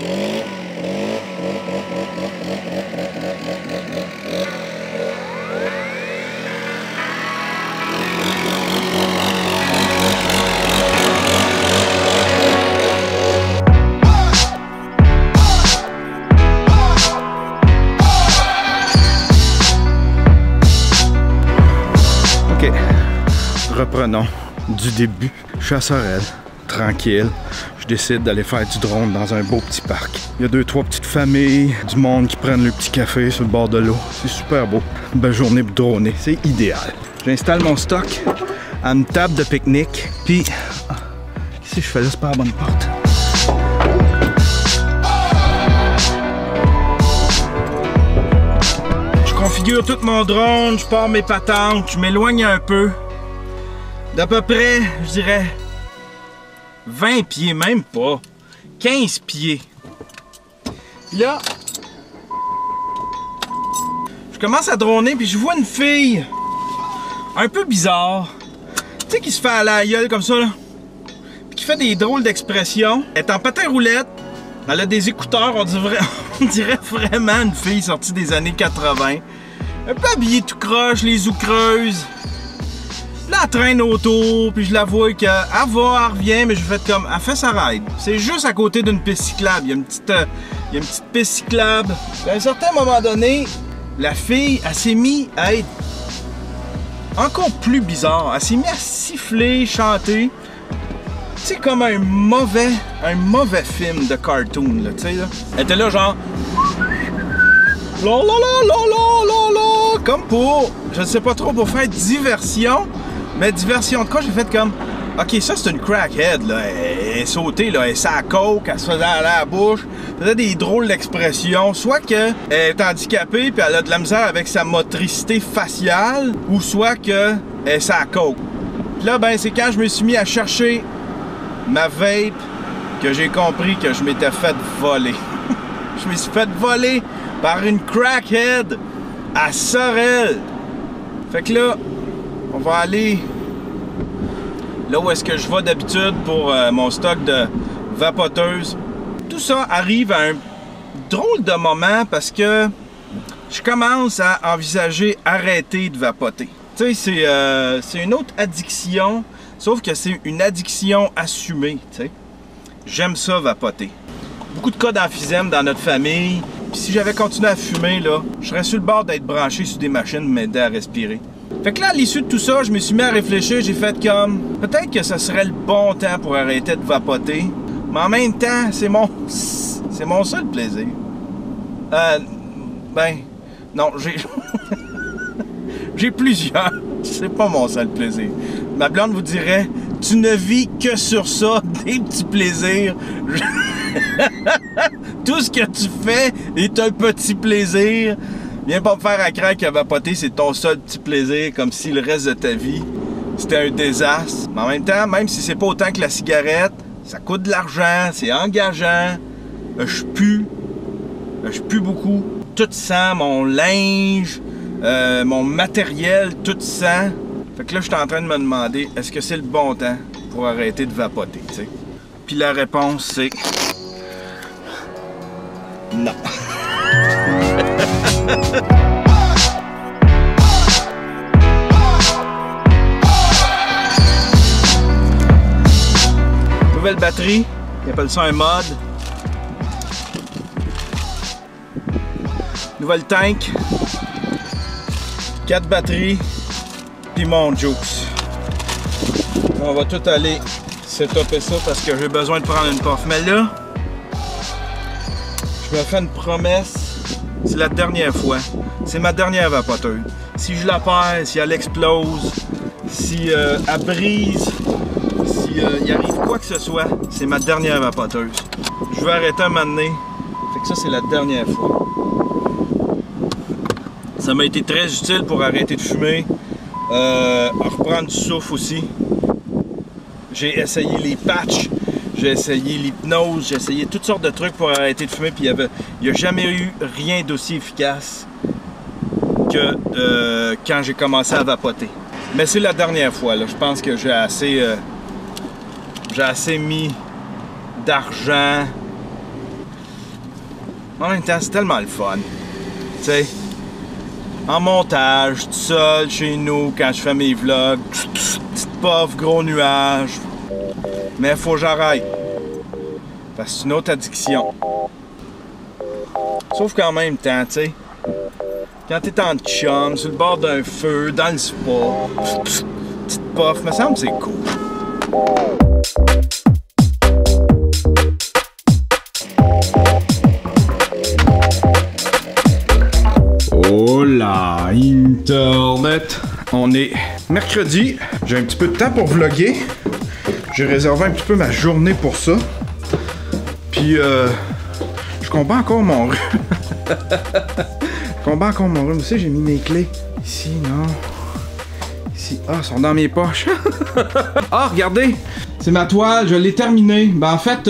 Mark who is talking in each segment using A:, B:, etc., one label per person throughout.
A: Ok, reprenons du début. Je suis à Sorel, tranquille. Je décide d'aller faire du drone dans un beau petit parc. Il y a 2-3 petites familles, du monde qui prennent le petit café sur le bord de l'eau. C'est super beau. Une belle journée pour droner, c'est idéal. J'installe mon stock à une table de pique-nique. Puis, qu'est-ce que je fais là? C'est pas la bonne porte. Je configure tout mon drone, je pars mes patentes, je m'éloigne un peu. D'à peu près, je dirais 20 pieds, même pas. 15 pieds. Là, je commence à droner, puis je vois une fille un peu bizarre. Tu sais, qui se fait à la gueule comme ça, là. Puis qui fait des drôles d'expressions. Elle est en patin roulette. Elle a des écouteurs, on dirait vraiment une fille sortie des années 80. Un peu habillée tout croche, les joues creuses. Là, elle traîne autour, puis je la vois qu'elle va, elle revient, mais je fais comme, elle fait sa ride. C'est juste à côté d'une piste cyclable. Il y a une petite piste cyclable. À un certain moment donné, la fille, elle s'est mise à être encore plus bizarre. Elle s'est mise à siffler, chanter. C'est comme un mauvais film de cartoon, là, tu sais, là. Elle était là, genre... La la la la la la la, comme pour, je ne sais pas trop, pour faire diversion. Mais diversion de quoi, j'ai fait comme, ok, ça c'est une crackhead, là. Elle est sautée, là, elle est à coke, elle se faisait à la bouche, elle faisait des drôles d'expressions, soit qu'elle est handicapée puis elle a de la misère avec sa motricité faciale, ou soit qu'elle est à coke. Puis là, ben, c'est quand je me suis mis à chercher ma vape que j'ai compris que je m'étais fait voler. Je me suis fait voler par une crackhead à Sorel. Fait que là, on va aller là où est-ce que je vais d'habitude pour mon stock de vapoteuses. Tout ça arrive à un drôle de moment parce que je commence à envisager arrêter de vapoter. Tu sais, c'est une autre addiction, sauf que c'est une addiction assumée, tu sais. J'aime ça vapoter. Beaucoup de cas d'emphysème dans notre famille. Puis si j'avais continué à fumer, là, je serais sur le bord d'être branché sur des machines m'aider à respirer. Fait que là, à l'issue de tout ça, je me suis mis à réfléchir, j'ai fait comme... Peut-être que ce serait le bon temps pour arrêter de vapoter, mais en même temps, c'est mon seul plaisir. Ben, non, j'ai... j'ai plusieurs. C'est pas mon seul plaisir. Ma blonde vous dirait, tu ne vis que sur ça, des petits plaisirs. Tout ce que tu fais est un petit plaisir. Viens pas me faire à craindre que vapoter, c'est ton seul petit plaisir, comme si le reste de ta vie, c'était un désastre. Mais en même temps, même si c'est pas autant que la cigarette, ça coûte de l'argent, c'est engageant. Je pue beaucoup. Tout sent, mon linge, mon matériel, tout sent. Fait que là, je suis en train de me demander, est-ce que c'est le bon temps pour arrêter de vapoter, tu sais? Puis la réponse, c'est... non. Nouvelle batterie, ils appellent ça un mod. Nouvelle tank. 4 batteries. Puis mon juice. On va tout aller setuper ça parce que j'ai besoin de prendre une puff. Mais là, je me fais une promesse. C'est la dernière fois. C'est ma dernière vapoteuse. Si je la perds, si elle explose, si elle brise, si il arrive quoi que ce soit, c'est ma dernière vapoteuse. Je vais arrêter un moment donné. Fait que ça, c'est la dernière fois. Ça m'a été très utile pour arrêter de fumer. Reprendre du souffle aussi. J'ai essayé les patchs. J'ai essayé l'hypnose, j'ai essayé toutes sortes de trucs pour arrêter de fumer, puis il n'y a jamais eu rien d'aussi efficace que quand j'ai commencé à vapoter. Mais c'est la dernière fois, là. Je pense que j'ai assez mis d'argent. En même temps, c'est tellement le fun. Tu sais, en montage, tout seul, chez nous, quand je fais mes vlogs, petite puff, gros nuage. Mais faut que j'arrête. Parce que c'est une autre addiction. Sauf qu'en même temps, tu sais, quand t'es en chum, sur le bord d'un feu, dans le spa, petite puff, me semble que c'est cool. Oh là, Internet! On est mercredi, j'ai un petit peu de temps pour vlogger. J'ai réservé un petit peu ma journée pour ça. Puis, je combats encore mon rhume. Je combats encore mon rhume. Tu sais, j'ai mis mes clés. Ici, non. Ici. Ah, elles sont dans mes poches. Ah, regardez! C'est ma toile, je l'ai terminée. Ben, en fait,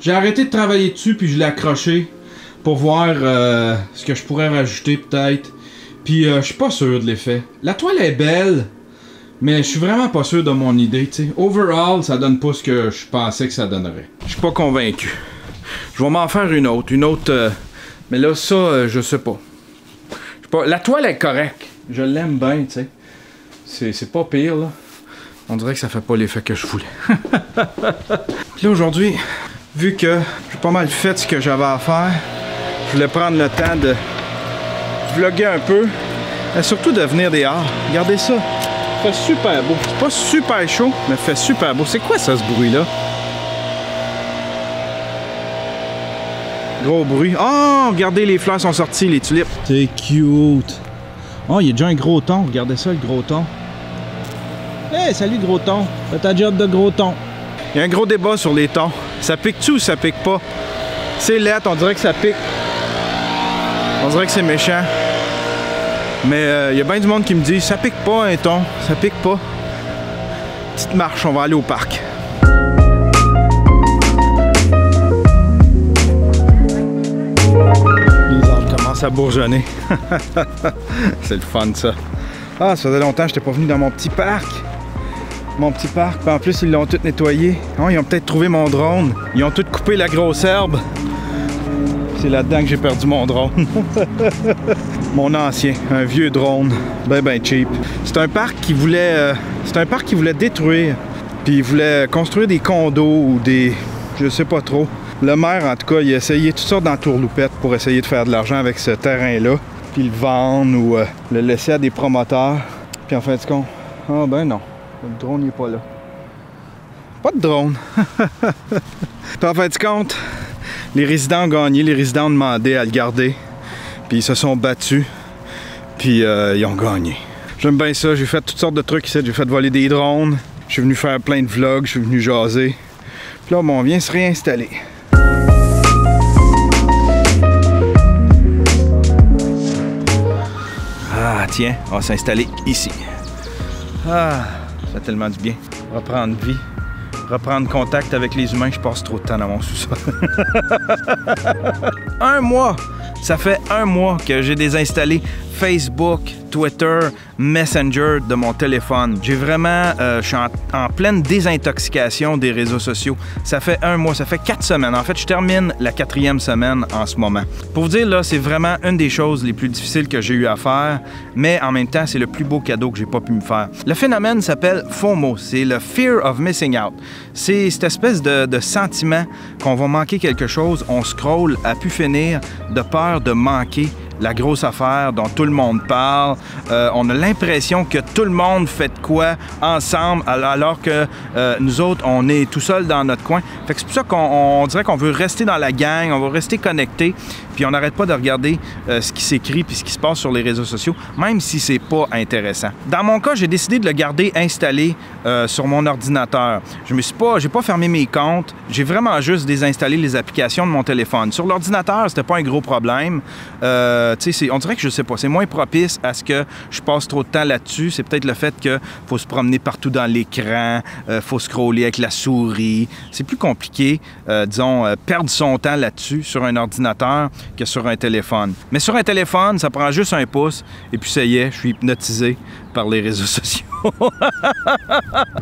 A: j'ai arrêté de travailler dessus, puis je l'ai accroché pour voir ce que je pourrais rajouter, peut-être. Puis, je suis pas sûr de l'effet. La toile est belle, mais je suis vraiment pas sûr de mon idée, tu sais. Overall, ça donne pas ce que je pensais que ça donnerait. Je suis pas convaincu. Je vais m'en faire une autre. Mais là, ça, je sais pas. La toile est correcte. Je l'aime bien, tu sais. C'est pas pire, là. On dirait que ça fait pas l'effet que je voulais. Puis là, aujourd'hui, vu que j'ai pas mal fait ce que j'avais à faire, je voulais prendre le temps de vlogger un peu. Et surtout de venir dehors. Regardez ça. Il fait super beau. C'est pas super chaud, mais il fait super beau. C'est quoi ça, ce bruit-là? Gros bruit. Oh, regardez, les fleurs sont sorties, les tulipes. C'est cute. Oh, il y a déjà un gros thon. Regardez ça, le gros thon. Hey, salut, gros thon. Fais ta job de gros thon. Il y a un gros débat sur les thons. Ça pique-tu ou ça pique pas? C'est laid, on dirait que ça pique. On dirait que c'est méchant. Mais il y a bien du monde qui me dit, ça pique pas un thon. Ça pique pas. Petite marche, on va aller au parc. À bourgeonner. C'est le fun, ça. Ah, ça faisait longtemps que j'étais pas venu dans mon petit parc. Mon petit parc. Puis en plus, ils l'ont tout nettoyé. Oh, ils ont peut-être trouvé mon drone. Ils ont tout coupé la grosse herbe. C'est là-dedans que j'ai perdu mon drone. Mon ancien, un vieux drone. Ben cheap. C'est un parc qui voulait... détruire. Puis il voulait construire des condos ou des... je sais pas trop. Le maire, en tout cas, il a essayé toutes sortes d'entourloupettes pour essayer de faire de l'argent avec ce terrain-là, puis le vendre ou le laisser à des promoteurs. Puis en fin de compte, ah ben non, le drone n'est pas là. Pas de drone. Puis en fin de compte, les résidents ont gagné, les résidents ont demandé à le garder, puis ils se sont battus, puis ils ont gagné. J'aime bien ça, j'ai fait toutes sortes de trucs ici, j'ai fait voler des drones, je suis venu faire plein de vlogs, je suis venu jaser. Puis là, bon, on vient se réinstaller. Ah, tiens, on va s'installer ici. Ah, ça fait tellement du bien. Reprendre vie, reprendre contact avec les humains. Je passe trop de temps dans mon sous-sol. Un mois! Ça fait un mois que j'ai désinstallé Facebook, Twitter, Messenger de mon téléphone. J'ai vraiment, je suis en pleine désintoxication des réseaux sociaux. Ça fait un mois, ça fait 4 semaines. En fait, je termine la 4e semaine en ce moment. Pour vous dire, là, c'est vraiment une des choses les plus difficiles que j'ai eu à faire, mais en même temps, c'est le plus beau cadeau que j'ai pas pu me faire. Le phénomène s'appelle FOMO, c'est le Fear of Missing Out. C'est cette espèce de sentiment qu'on va manquer quelque chose, on scrolle à pu finir de peur de manquer la grosse affaire dont tout le monde parle. On a l'impression que tout le monde fait de quoi ensemble alors que nous autres, on est tout seul dans notre coin. Fait que c'est pour ça qu'on dirait qu'on veut rester dans la gang, on veut rester connecté, puis on n'arrête pas de regarder ce qui s'écrit puis ce qui se passe sur les réseaux sociaux, même si c'est pas intéressant. Dans mon cas, j'ai décidé de le garder installé sur mon ordinateur. J'ai pas fermé mes comptes, j'ai vraiment juste désinstallé les applications de mon téléphone. Sur l'ordinateur, c'était pas un gros problème. On dirait que je sais pas, c'est moins propice à ce que je passe trop de temps là-dessus. C'est peut-être le fait qu'il faut se promener partout dans l'écran, faut scroller avec la souris. C'est plus compliqué, perdre son temps là-dessus sur un ordinateur que sur un téléphone. Mais sur un téléphone, ça prend juste un pouce et puis ça y est, je suis hypnotisé par les réseaux sociaux.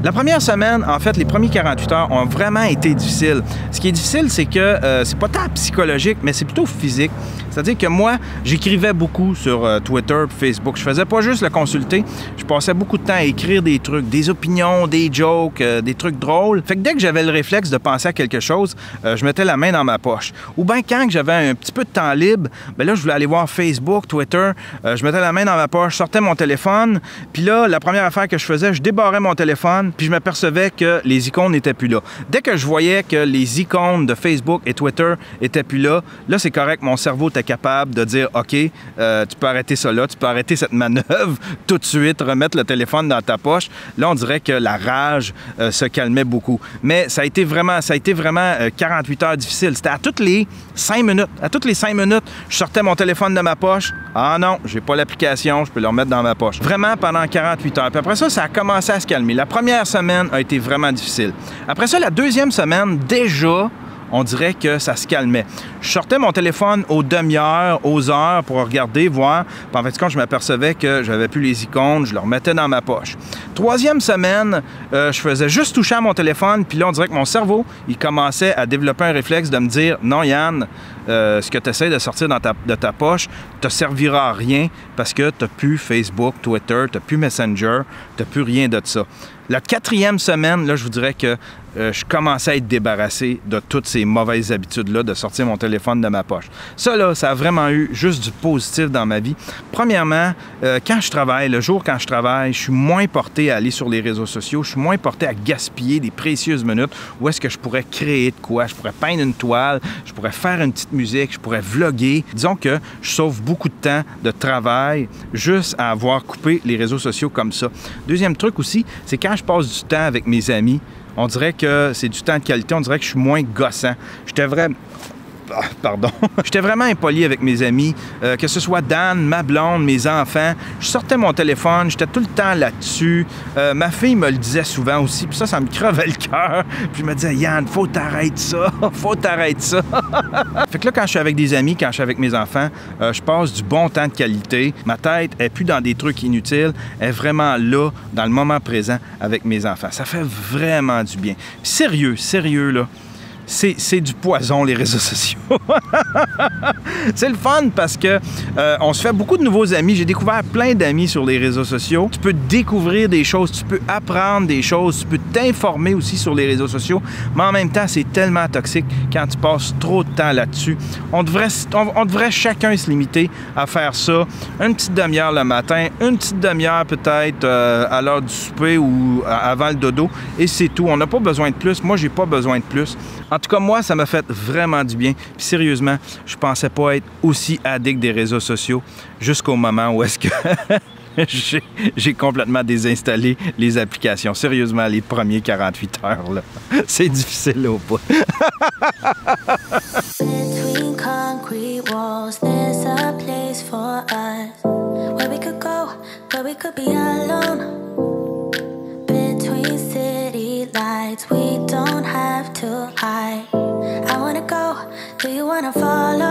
A: La première semaine, en fait, les premiers 48 heures ont vraiment été difficiles. Ce qui est difficile, c'est que c'est pas tant psychologique, mais c'est plutôt physique. C'est-à-dire que moi, j'écrivais beaucoup sur Twitter et Facebook. Je faisais pas juste le consulter, je passais beaucoup de temps à écrire des trucs, des opinions, des jokes, des trucs drôles. Fait que dès que j'avais le réflexe de penser à quelque chose, je mettais la main dans ma poche. Ou bien quand j'avais un petit peu de temps libre, ben là, je voulais aller voir Facebook, Twitter, je mettais la main dans ma poche, je sortais mon téléphone, puis là, la première affaire que je faisais, je débarrais mon téléphone, puis je m'apercevais que les icônes n'étaient plus là. Dès que je voyais que les icônes de Facebook et Twitter étaient plus là, là, c'est correct, mon cerveau était capable de dire « OK, tu peux arrêter ça là, tu peux arrêter cette manœuvre tout de suite, remettre le téléphone dans ta poche. » Là, on dirait que la rage se calmait beaucoup. Mais ça a été vraiment 48 heures difficiles. C'était à toutes les 5 minutes. À toutes les 5 minutes, je sortais mon téléphone de ma poche. Ah non, j'ai pas l'application, je peux le remettre dans ma poche. Vraiment pendant 48 heures. Puis après ça, ça a commencé à se calmer. La première semaine a été vraiment difficile. Après ça, la deuxième semaine, déjà, on dirait que ça se calmait. Je sortais mon téléphone aux demi-heures, aux heures pour regarder, voir. Puis en fait, quand je m'apercevais que j'avais plus les icônes, je le remettais dans ma poche. Troisième semaine, je faisais juste toucher à mon téléphone, puis là, on dirait que mon cerveau, il commençait à développer un réflexe de me dire « Non, Yann, ce que tu essaies de sortir de ta poche ne te servira à rien parce que tu n'as plus Facebook, Twitter, tu n'as plus Messenger, tu n'as plus rien de ça. » La quatrième semaine, là, je vous dirais que je commençais à être débarrassé de toutes ces mauvaises habitudes-là de sortir mon téléphone de ma poche. Ça, là, ça a vraiment eu juste du positif dans ma vie. Premièrement, quand je travaille, le jour quand je travaille, je suis moins porté à aller sur les réseaux sociaux, je suis moins porté à gaspiller des précieuses minutes où est-ce que je pourrais créer de quoi, je pourrais peindre une toile, je pourrais faire une petite musique, je pourrais vlogger. Disons que je sauve beaucoup de temps de travail juste à avoir coupé les réseaux sociaux comme ça. Deuxième truc aussi, c'est quand je passe du temps avec mes amis, on dirait que c'est du temps de qualité, on dirait que je suis moins gossant. J'étais vraiment impoli avec mes amis, que ce soit Dan, ma blonde, mes enfants. Je sortais mon téléphone, j'étais tout le temps là-dessus. Ma fille me le disait souvent aussi, puis ça me crevait le cœur. Puis je me disais, Yann, faut t'arrêter ça, faut t'arrêter ça. Fait que là, quand je suis avec des amis, quand je suis avec mes enfants, je passe du bon temps de qualité. Ma tête est plus dans des trucs inutiles, elle est vraiment là, dans le moment présent avec mes enfants. Ça fait vraiment du bien. Puis sérieux, là. C'est du poison, les réseaux sociaux. C'est le fun parce que on se fait beaucoup de nouveaux amis. J'ai découvert plein d'amis sur les réseaux sociaux. Tu peux découvrir des choses, tu peux apprendre des choses, tu peux t'informer aussi sur les réseaux sociaux. Mais en même temps, c'est tellement toxique quand tu passes trop de temps là-dessus. On devrait chacun se limiter à faire ça une petite demi-heure le matin, une petite demi-heure peut-être à l'heure du souper ou avant le dodo. Et c'est tout. On n'a pas besoin de plus. Moi, j'ai pas besoin de plus. En tout cas, moi, ça m'a fait vraiment du bien. Puis sérieusement, je pensais pas être aussi addict des réseaux sociaux jusqu'au moment où est-ce que j'ai complètement désinstallé les applications. Sérieusement, les premiers 48 heures, là, c'est difficile au bout. Between concrete walls, there's a place for us where we could go, where we could be alone. Between city lights, we don't have to hide. I wanna go, do you wanna follow?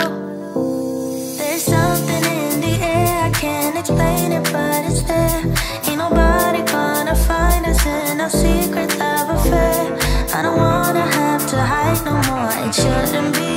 A: There's something in the air, I can't explain it, but it's there. Ain't nobody gonna find us in our secret love affair. I don't wanna have to hide no more, it shouldn't be